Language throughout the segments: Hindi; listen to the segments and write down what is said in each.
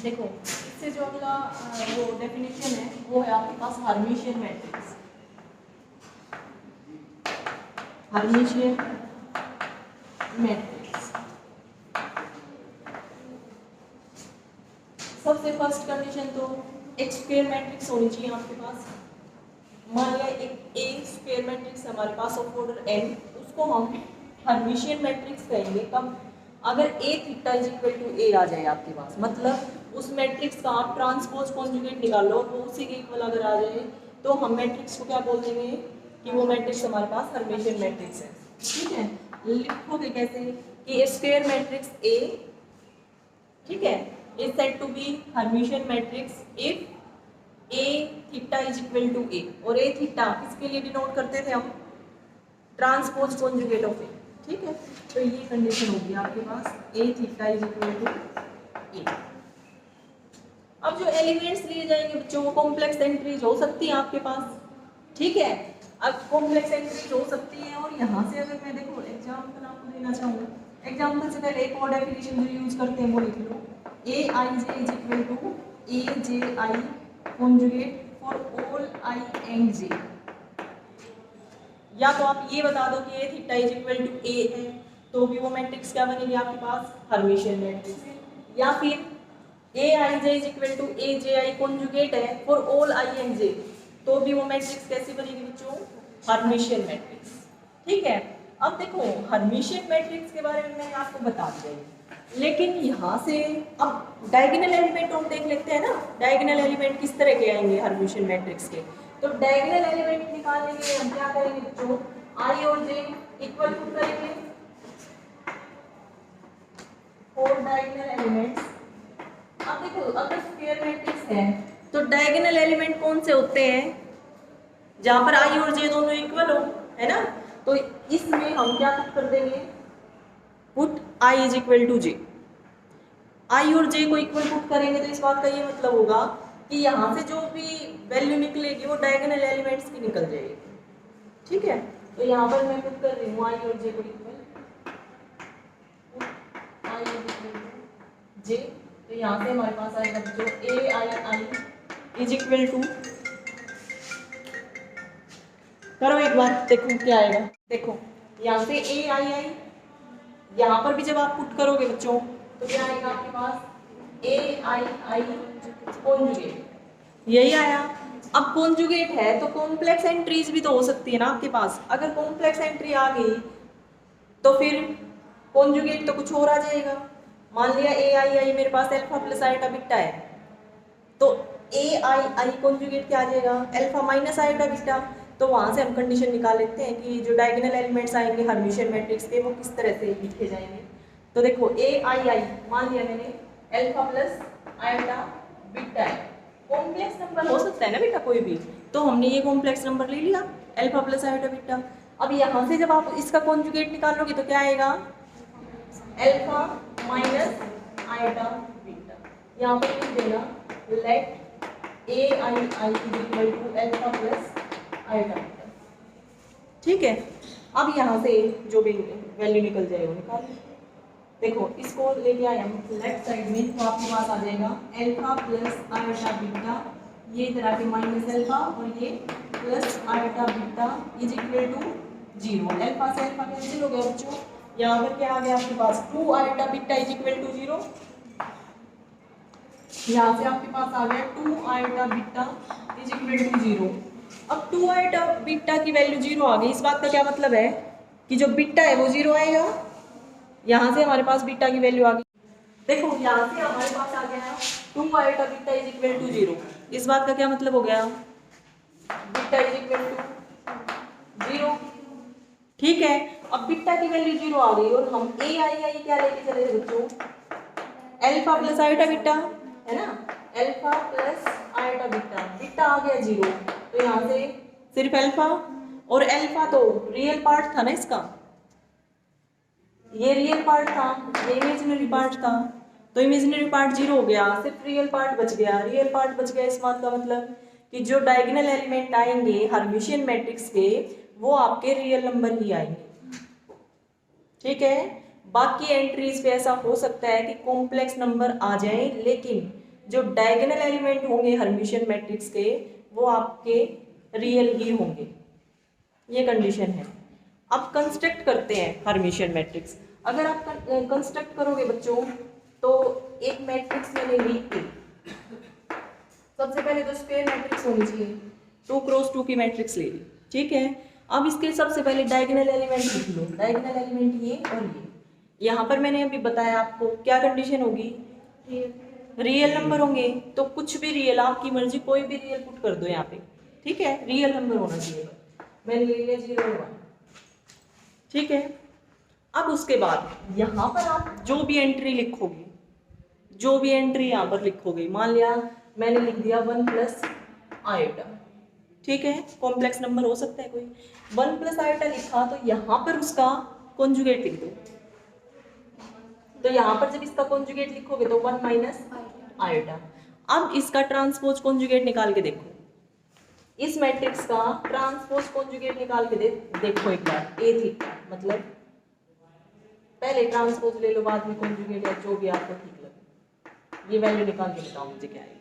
देखो इससे जो अगला वो डेफिनेशन है वो है आपके पास हर्मिशियन मैट्रिक्स। हर्मिशियन मैट्रिक्स सबसे फर्स्ट कंडीशन तो एक स्क्वायर मैट्रिक्स होनी चाहिए आपके पास। मान लिया एक ए स्क्वायर मैट्रिक्स हमारे पास ऑफ ऑर्डर n, उसको हम हर्मिशियन मैट्रिक्स कहेंगे कब, अगर ए theta is equal to A आ जाए आपके पास, मतलब उस मैट्रिक्स का आप ट्रांसपोज कॉन्जुगेट निकालो वो उसी के इक्वल अगर आ जाए तो हम मैट्रिक्स को क्या बोल देंगे कि वो मैट्रिक्स हमारे पास हर्मिशियन मैट्रिक्स है। ठीक है, लिखोगे कैसे कि ए स्क्वायर मैट्रिक्स ए, ठीक है, is said to be Hermitian matrix if A theta is equal to A, और ए थीटा किसके लिए डिनोट करते थे हम, ट्रांसपोज कॉन्जुगेट ऑफ ए। ठीक है, तो ये कंडीशन होगी आपके पास ए थीटा इज इक्वल टू ए। अब जो एलिमेंट्स लिए जाएंगे बच्चों वो कॉम्प्लेक्स एंट्रीज हो सकती है आपके पास। ठीक है, अब कॉम्प्लेक्स एंट्रीज हो सकती है, और यहाँ से अगर मैं देखो एग्जाम्पल आपको देना चाहूँ, एग्जाम्पल से पहले एक और डेफिनेशन जो यूज करते हैं वो लिख लो, A I J is equal to A J I conjugate for all I and J. या तो आप ये बता दो कि A theta is equal to A है तो भी वो मैट्रिक्स क्या बनेगी आपके पास, हर्मिशियन मैट्रिक्स। या फिर A I J is equal to A J I conjugate है for all I and J, तो भी वो मैट्रिक्स कैसी बनेगी बच्चों, हर्मिशियन मैट्रिक्स। ठीक है, अब देखो हर्मिशियन मैट्रिक्स के बारे में मैंने आपको बता दिया है, लेकिन यहाँ से अब डायगोनल एलिमेंट हम देख लेते हैं ना, डायगोनल एलिमेंट किस तरह के आएंगे हर्मिशियन मैट्रिक्स के। तो डायगोनल एलिमेंट निकालने के लिए हम क्या करेंगे बच्चों, आई और जे इक्वल टू करेंगे फोर डायगोनल एलिमेंट्स। अब देखो अगर स्क्वायर मैट्रिक्स है तो डायगोनल एलिमेंट कौन से होते हैं, जहां पर आई और जे दोनों इक्वल हो, है ना। तो इसमें हम क्या कर देंगे, put I is equal to J. I और जे को इक्वल पुट करेंगे तो इस बात का ये मतलब होगा कि यहाँ से जो भी वैल्यू निकलेगी वो डायगोनल एलिमेंट्स की निकल जाएगी। ठीक है, तो यहाँ पर मैं पुट कर रही हूँ आई और जे को equal, I is equal to J. तो यहाँ से हमारे पास आएगा जो A I I is equal to, करो एक बार देखो क्या आएगा। देखो यहाँ से ए आई आई, यहाँ पर भी जब आप पुट करोगे बच्चों तो क्या आएगा आपके पास, ए आई आई कॉन्जुगेट, यही आया। अब कॉन्जुगेट है तो कॉम्प्लेक्स एंट्रीज भी तो हो सकती है ना आपके पास, अगर कॉम्प्लेक्स एंट्री आ गई तो फिर कॉन्जुगेट तो कुछ और आ जाएगा। मान लिया ए आई आई मेरे पास अल्फा प्लस आइटा बीटा है, तो ए आई आई कॉन्जुगेट क्या आ जाएगा, अल्फा माइनस आइटा बीटा। तो वहां से हम कंडीशन निकाल लेते हैं कि जो डायगोनल एलिमेंट्स आएंगे हर्मिशियन मैट्रिक्स के वो किस तरह से लिखे जाएंगे। तो देखो ए आई आई मान लिया मैंने अल्फा प्लस आइटा बीटा है, कॉम्प्लेक्स नंबर हो सकता है ना बेटा कोई भी, तो हमने ये कॉम्प्लेक्स नंबर ले लिया अल्फा प्लस आइटा बीटा। अब यहाँ से जब आप इसका कॉन्जुगेट निकालोगे तो क्या आएगा, अल्फा माइनस आइटा बीटा। यहाँ पर लिख देना let A I I is equal to alpha plus iota beta. ठीक है, अब यहाँ से जो भी वैल्यू निकल जाए वो निकाल। देखो इसको लेके आए हम लेफ्ट साइड में, तो आपके पास आ जाएगा अल्फा प्लस आइटा बीटा, ये इधर आके माइनस अल्फा और ये plus iota beta is equal to zero. Alpha से अल्फा कैंसिल हो गया बच्चों, यहाँ पर क्या आ गया आपके पास, two iota beta is equal to zero. यहाँ से आपके पास आ गया two iota beta is equal to zero. अब टू आइटा बीटा की वैल्यू जीरो आ गई, इस बात का क्या मतलब है कि जो बीटा है वो जीरो आएगा। यहाँ से हमारे पास बीटा की वैल्यू आ गई, देखो यहाँ से हमारे पास आ गया two iota beta is equal to zero. इस बात का क्या मतलब हो गया, beta is equal to zero. ठीक है, अब बीटा की वैल्यू जीरो आ गई और हम ए आई आई क्या लेके चले बच्चों, अल्फा प्लस आइटा बीटा, है ना, alpha plus iota beta, beta आ गया जीरो। तो यहाँ से सिर्फ अल्फा, और अल्फा तो रियल पार्ट था ना इसका, ये रियल पार्ट था, ये इमेजिनरी पार्ट था, तो इमेजिनरी पार्ट जीरो हो गया, सिर्फ रियल पार्ट बच गया। रियल पार्ट बच गया इस बात का मतलब कि जो डायगोनल एलिमेंट आएंगे हर्मिशियन मैट्रिक्स के वो आपके रियल नंबर ही आएंगे। ठीक है, बाकी एंट्रीज पे ऐसा हो सकता है कि कॉम्प्लेक्स नंबर आ जाए, लेकिन जो डायगोनल एलिमेंट होंगे हर्मिशियन मैट्रिक्स के वो आपके रियल ही होंगे, ये कंडीशन है। अब कंस्ट्रक्ट करते हैं हर्मिशियन मैट्रिक्स। अगर आप कंस्ट्रक्ट करोगे बच्चों तो एक मैट्रिक्स मैंने ली थी, सबसे पहले तो स्क्वायर मैट्रिक्स होनी चाहिए, 2 क्रॉस 2 की मैट्रिक्स ले ली, ठीक है। अब इसके सबसे पहले डायगोनल एलिमेंट लिख लो, डायगोनल एलिमेंट ये और ये। यहाँ पर मैंने अभी बताया आपको क्या कंडीशन होगी, रियल नंबर होंगे, तो कुछ भी रियल, आपकी मर्जी कोई भी रियल पुट कर दो यहाँ पे, ठीक है, रियल नंबर होना चाहिए। मैंने ले लिया 0 और 1, ठीक है। अब उसके बाद यहाँ पर आप जो भी एंट्री लिखोगे, जो भी एंट्री यहाँ पर लिखोगे, मान लिया मैंने लिख दिया 1 प्लस आयोटा, ठीक है, कॉम्प्लेक्स नंबर हो सकता है कोई, 1 प्लस आयोटा लिखा तो यहाँ पर उसका कॉन्जुगेट लिख दो। तो यहाँ पर जब इसका कॉन्जुगेट लिखोगे तो 1 माइनस आयोटा। अब इसका ट्रांसपोज कॉन्जुगेट निकाल के देखो, इस मैट्रिक्स का ट्रांसपोज कॉन्जुगेट निकाल के देखो एक बार, ए थीटा, मतलब पहले ट्रांसपोज ले लो बाद में कॉन्जुगेट, या जो भी आपको ठीक लगे। ये वैल्यू निकाल के बताओ मुझे क्या आएगा,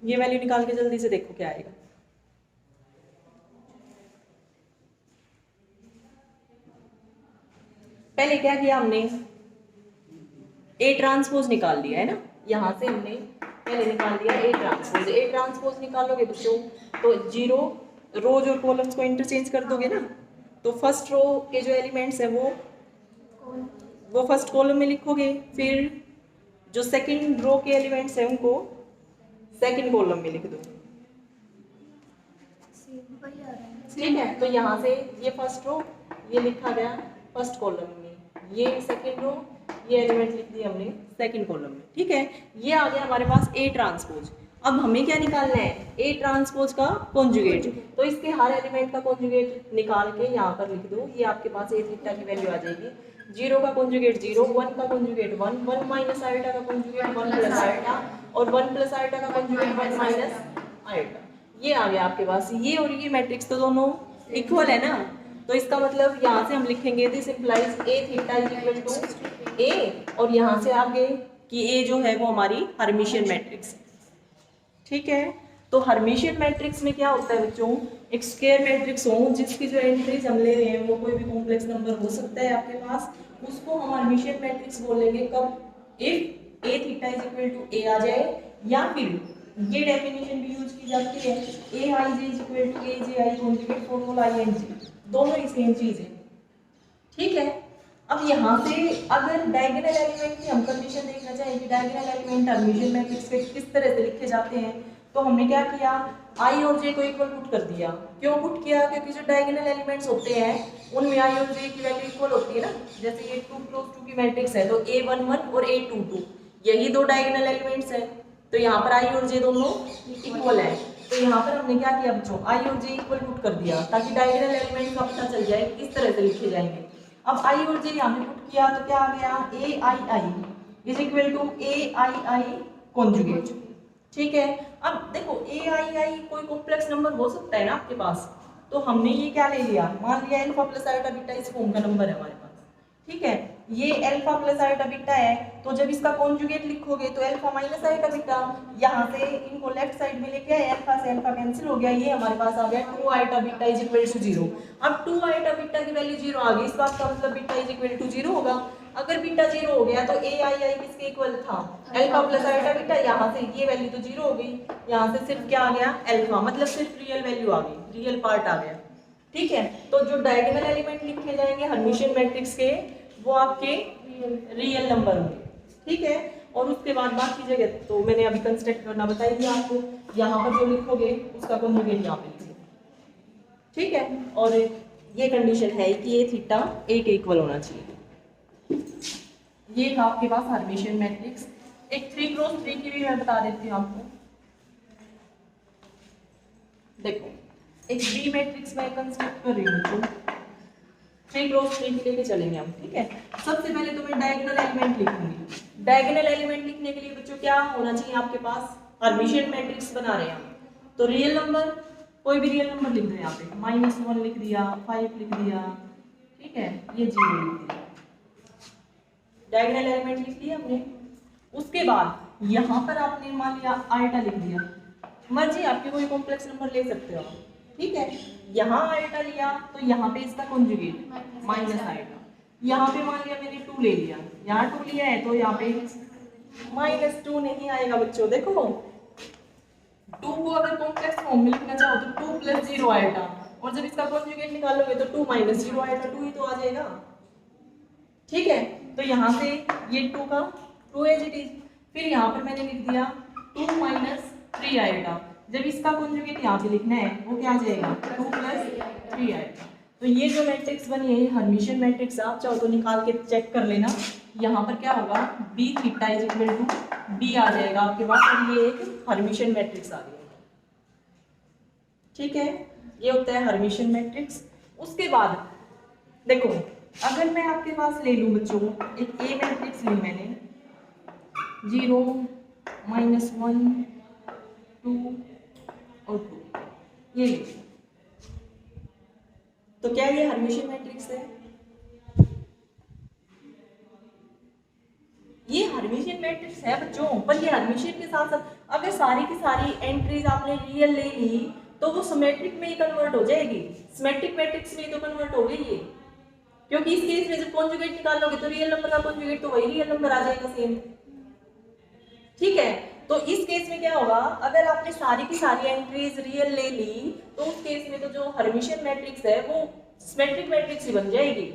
ये वैल्यू निकाल के जल्दी से देखो क्या आएगा। पहले क्या किया हमने, ए ट्रांसपोज निकाल लिया है ना, यहाँ से हमने पहले निकाल दिया ए ट्रांसपोज। ए ट्रांसपोज निकालोगे बच्चों तो 0 रोज और कॉलम्स को इंटरचेंज कर दोगे ना, तो फर्स्ट रो के जो एलिमेंट्स है वो फर्स्ट कॉलम में लिखोगे, फिर जो सेकंड रो के एलिमेंट्स हैं उनको सेकंड कॉलम में लिख दो, ठीक है। तो यहाँ से ये फर्स्ट रो ये लिखा गया फर्स्ट कॉलम में, ये सेकंड रो ये एलिमेंट लिख दिए हमने सेकंड कॉलम में, ठीक है। ये आ गया हमारे पास ए ट्रांसपोज। अब हमें क्या निकालना है, ए ट्रांसपोज का कॉन्जुगेट। तो इसके हर एलिमेंट का कॉन्जुगेट निकाल के यहाँ पर लिख दो, ये आपके पास ए थीटा की वैल्यू आ जाएगी। 0 का कॉन्जुगेट 0, 1 का कॉन्जुगेट 1, 1 माइनस आयोटा का कॉन्जुगेट 1 प्लस आयोटा, और 1 प्लस आयोटा का कॉन्जुगेट 1 माइनस आयोटा। ये आ गया आपके पास, ये और ये मैट्रिक्स तो दोनों इक्वल है ना, तो इसका मतलब यहाँ से हम लिखेंगे this implies A theta is equal to A, और यहाँ से आगे कि ए जो है वो हमारी हर्मिशियन मैट्रिक्स, ठीक है। तो हर्मिशियन मैट्रिक्स में क्या होता है बच्चों, एक स्क्वायर मैट्रिक्स हो जिसकी जो एंट्रीज हम ले रहे हैं वो कोई भी कॉम्प्लेक्स नंबर हो सकता है आपके पास, उसको हम हर्मिशियन मैट्रिक्स बोलेंगे कब, if A theta is equal to A आ जाए, या फिर ये डेफिनेशन भी यूज की जाती है A I J is equal to A J I conjugate formula I and J, दोनों ही सेम चीज है, ठीक है। अब यहाँ से अगर डायगोनल एलिमेंट की हम कंडीशन देखना चाहें कि डायगोनल एलिमेंट हर्मिशियन मैट्रिक्स पे किस तरह से लिखे जाते हैं, तो हमने क्या किया, आई और जे को इक्वल पुट कर दिया। क्यों पुट किया, क्योंकि जो डायगोनल एलिमेंट्स होते हैं उनमें आई और जे की वैल्यू इक्वल होती है ना, जैसे ये 2 क्रॉस 2 की मैट्रिक्स है तो A11 और A22 यही 2 डायगोनल एलिमेंट्स हैं, तो यहाँ पर आई और जे दोनों इक्वल है। तो यहाँ पर हमने क्या किया बच्चों, आई और जे इक्वल पुट कर दिया ताकि डायगोनल एलिमेंट का पता चल जाए किस तरह से लिखे जाएंगे। अब आई और जे यहाँ पे पुट किया तो क्या आ गया, A I I is equal to A I I conjugate, ठीक है। अब देखो ए आई आई कोई कॉम्प्लेक्स नंबर हो सकता है ना आपके पास, तो हमने ये क्या ले लिया, मान लिया अल्फा प्लस आयोटा बीटा इस फॉर्म का नंबर है हमारे पास, ठीक है। ये अल्फा प्लस आयोटा बीटा है, तो जब इसका कॉन्जुगेट लिखोगे तो अल्फा माइनस आयोटा बीटा, यहाँ से इनको लेफ्ट साइड में लेके आए, अल्फा से अल्फा कैंसिल हो गया, ये हमारे पास आ गया 2 iota beta is equal to 0। अब 2 आयोटा बीटा की वैल्यू 0 आ गई, इस बात का मतलब बीटा इज इक्वल टू 0 होगा। अगर बीटा 0 हो गया तो ए आई आई किसके इक्वल था, अल्फा प्लस आयोटा बीटा, यहाँ से ये वैल्यू तो 0 हो गई, यहाँ से सिर्फ क्या आ गया अल्फा, मतलब सिर्फ रियल वैल्यू आ गई, रियल पार्ट आ गया, ठीक है। तो जो डायगोनल एलिमेंट लिखे जाएंगे हर्मिशियन मैट्रिक्स के वो आपके रियल नंबर होंगे, ठीक है। और उसके बाद बाकी जगह तो मैंने अभी कंस्ट्रक्ट करना बताई दिया आपको, यहाँ पर जो लिखोगे उसका कॉन्जुगेट यहाँ पे लिखोगे, ठीक है। और ये कंडीशन है कि ये थीटा ए के इक्वल होना चाहिए। ये था आपके पास हर्मिशियन मैट्रिक्स। एक 3 क्रॉस 3 की भी मैं बता देती हूँ आपको। देखो एक बी मैट्रिक्स में कंस्ट्रक्ट कर रही हूँ बच्चों, 3 क्रॉस 3 की लेके चलेंगे हम, ठीक है। सबसे पहले तो मैं डायगोनल एलिमेंट लिखूंगी। डायगोनल एलिमेंट लिखने के लिए बच्चों क्या होना चाहिए आपके पास, हर्मिशियन मैट्रिक्स बना रहे हैं हम, तो रियल नंबर कोई भी रियल नंबर लिख दो, यहाँ पे -1 लिख दिया, 5 लिख दिया, ठीक है, ये 0 लिख दिया। डायगोनल एलिमेंट लिख दिया हमने। उसके बाद यहाँ पर आपने मान लिया आयटा लिख दिया, मर्जी आपके कोई कॉम्प्लेक्स नंबर ले सकते हो आप, ठीक है। यहाँ आयटा लिया तो यहाँ पे इसका कॉन्जुगेट माइनस आएगा, यहाँ पे मान लिया मैंने 2 ले लिया, यहाँ 2 लिया है तो यहाँ पे -2 नहीं आएगा बच्चों। देखो 2 को अगर कॉम्प्लेक्स फॉर्म में लिखना चाहो तो 2 + 0 आएगा, और जब इसका कॉन्जुगेट निकालोगे तो 2 - 0 आएगा, 2 ही तो आ जाएगा, ठीक है। तो यहाँ से ये 2 का 2 एज इट इज, फिर यहाँ पर मैंने लिख दिया 2 - 3 आएगा, जब इसका कॉन्जुगेट यहाँ पे लिखना है वो क्या आ जाएगा 2 + 3 आएगा। तो ये जो मैट्रिक्स बनी है हर्मिशियन मैट्रिक्स, आप चाहो तो निकाल के चेक कर लेना। यहाँ पर क्या होगा B θ = B आ जाएगा आपके पास, और ये एक हर्मिशियन मैट्रिक्स आ गया, ठीक है। ये होता है हर्मिशियन मैट्रिक्स। उसके बाद देखो अगर मैं आपके पास ले लूँ बच्चों एक A मैट्रिक्स ली मैंने 0 -1 2 और 2, ये ले, तो क्या ये हर्मिशियन मैट्रिक्स है? ये हर्मिशियन मैट्रिक्स है बच्चों, पर ये हर्मिशियन के साथ साथ अगर सारी की सारी एंट्रीज आपने रियल ले ली तो वो सिमेट्रिक में ही कन्वर्ट हो जाएगी, सिमेट्रिक मैट्रिक्स में ही तो कन्वर्ट हो गई ये, क्योंकि इस केस में जब कॉन्जुगेट निकालोगे तो रियल नंबर का कॉन्जुगेट तो वही रियल नंबर आ जाएगा सेम, ठीक है। तो इस केस में क्या होगा, अगर आपने सारी की सारी एंट्रीज रियल ले ली तो उस केस में तो जो हर्मिशियन मैट्रिक्स है वो सिमेट्रिक मैट्रिक्स ही बन जाएगी,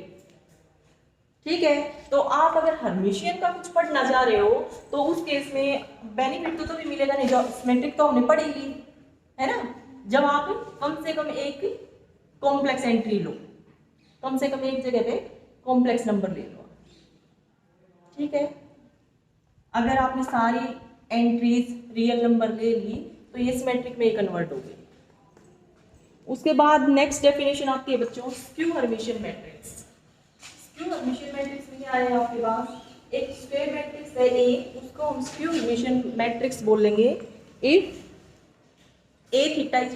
ठीक है। तो आप अगर हर्मिशियन का कुछ पढ़ना चाह रहे हो तो उस केस में बेनिफिट तो भी मिलेगा नहीं, जो सिमेट्रिक तो हमने पढ़ी ली है ना, जब आप कम से कम एक कॉम्प्लेक्स एंट्री लो, कम से कम एक जगह पे कॉम्प्लेक्स नंबर ले लो, ठीक है। अगर आपने सारी एंट्रीज रियल नंबर ले ली तो ये सिमेट्रिक में ही कन्वर्ट हो गई। उसके बाद नेक्स्ट डेफिनेशन आती है बच्चों skew Hermitian matrix. Skew Hermitian matrix में क्या है आपके पास एक स्क्वायर मैट्रिक्स है A, उसको हम स्क्यू हर्मिशियन मैट्रिक्स बोलेंगे इफ A θ = -A।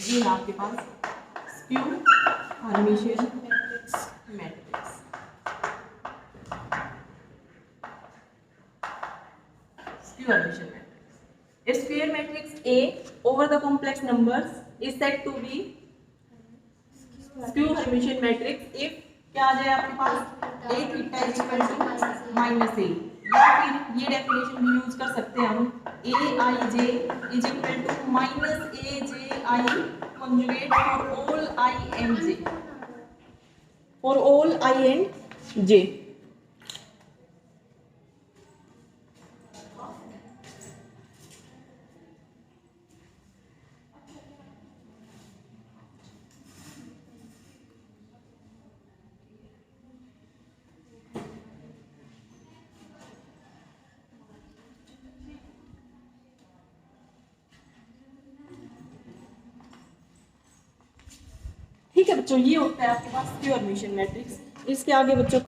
ये है आपके पास skew Hermitian matrix. Skew Hermitian matrix. A square matrix A over the complex numbers is said to be skew Hermitian matrix if क्या आ जाए आपके पास A θ = -A, या फिर ये डेफिनेशन भी यूज कर सकते हैं हम Aij = -AJI conjugate for all I and J। ठीक है बच्चों, ये होता है आपके पास स्क्यू हर्मिशियन मैट्रिक्स। इसके आगे बच्चों